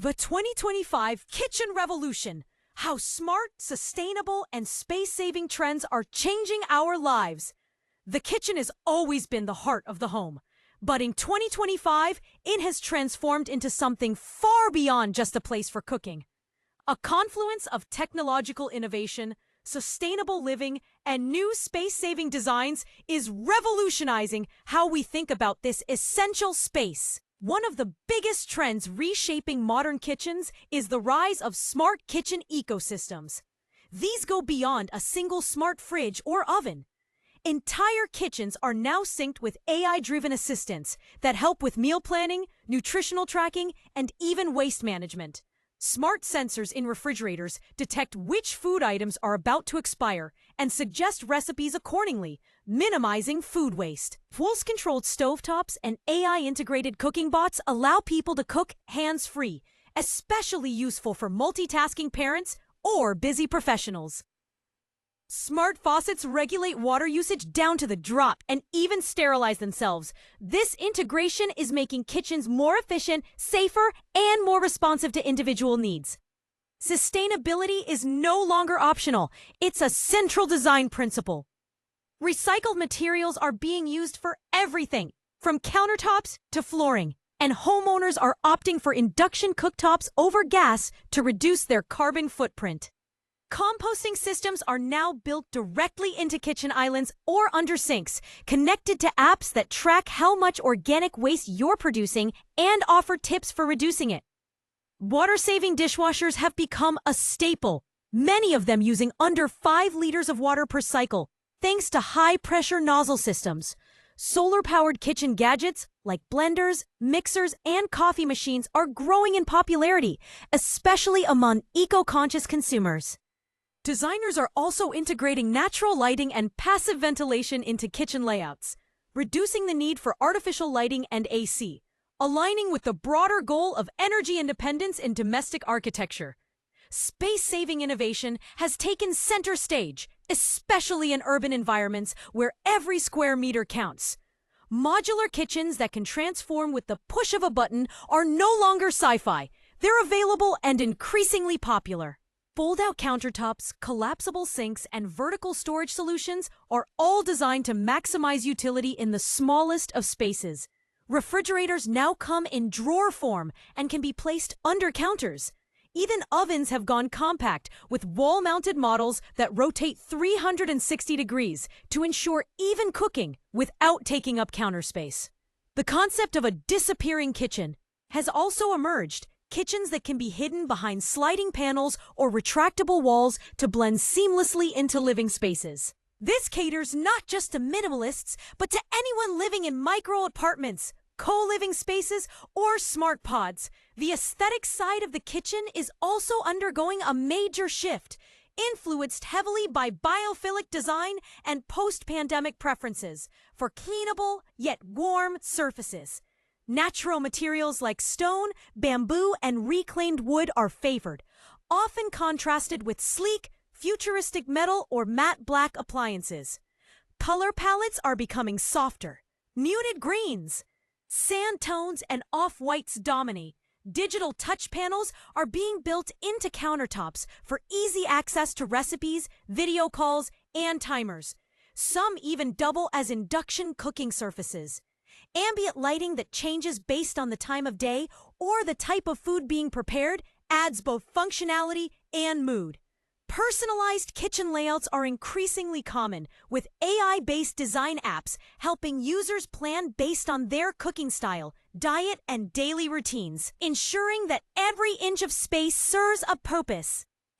The 2025 Kitchen Revolution. How smart, sustainable, and space-saving trends are changing our lives. The kitchen has always been the heart of the home. But in 2025, it has transformed into something far beyond just a place for cooking. A confluence of technological innovation, sustainable living, and new space-saving designs is revolutionizing how we think about this essential space. One of the biggest trends reshaping modern kitchens is the rise of smart kitchen ecosystems. These go beyond a single smart fridge or oven. Entire kitchens are now synced with AI-driven assistants that help with meal planning, nutritional tracking, and even waste management. Smart sensors in refrigerators detect which food items are about to expire and suggest recipes accordingly, minimizing food waste. Pulse-controlled stovetops and AI-integrated cooking bots allow people to cook hands-free, especially useful for multitasking parents or busy professionals. Smart faucets regulate water usage down to the drop and even sterilize themselves. This integration is making kitchens more efficient, safer, and more responsive to individual needs. Sustainability is no longer optional. It's a central design principle. Recycled materials are being used for everything, from countertops to flooring, and homeowners are opting for induction cooktops over gas to reduce their carbon footprint. Composting systems are now built directly into kitchen islands or under sinks, connected to apps that track how much organic waste you're producing and offer tips for reducing it. Water-saving dishwashers have become a staple, many of them using under 5 liters of water per cycle, thanks to high-pressure nozzle systems. Solar-powered kitchen gadgets like blenders, mixers, and coffee machines are growing in popularity, especially among eco-conscious consumers. Designers are also integrating natural lighting and passive ventilation into kitchen layouts, reducing the need for artificial lighting and AC, aligning with the broader goal of energy independence in domestic architecture. Space-saving innovation has taken center stage, especially in urban environments where every square meter counts. Modular kitchens that can transform with the push of a button are no longer sci-fi. They're available and increasingly popular. Fold-out countertops, collapsible sinks, and vertical storage solutions are all designed to maximize utility in the smallest of spaces. Refrigerators now come in drawer form and can be placed under counters. Even ovens have gone compact with wall-mounted models that rotate 360 degrees to ensure even cooking without taking up counter space. The concept of a disappearing kitchen has also emerged. Kitchens that can be hidden behind sliding panels or retractable walls to blend seamlessly into living spaces. This caters not just to minimalists, but to anyone living in micro-apartments, co-living spaces, or smart pods. The aesthetic side of the kitchen is also undergoing a major shift, influenced heavily by biophilic design and post-pandemic preferences for cleanable yet warm surfaces. Natural materials like stone, bamboo, and reclaimed wood are favored, often contrasted with sleek, futuristic metal or matte black appliances. Color palettes are becoming softer. Muted greens, sand tones, and off-whites dominate. Digital touch panels are being built into countertops for easy access to recipes, video calls, and timers. Some even double as induction cooking surfaces. Ambient lighting that changes based on the time of day or the type of food being prepared adds both functionality and mood. Personalized kitchen layouts are increasingly common, with AI-based design apps helping users plan based on their cooking style, diet, and daily routines, ensuring that every inch of space serves a purpose.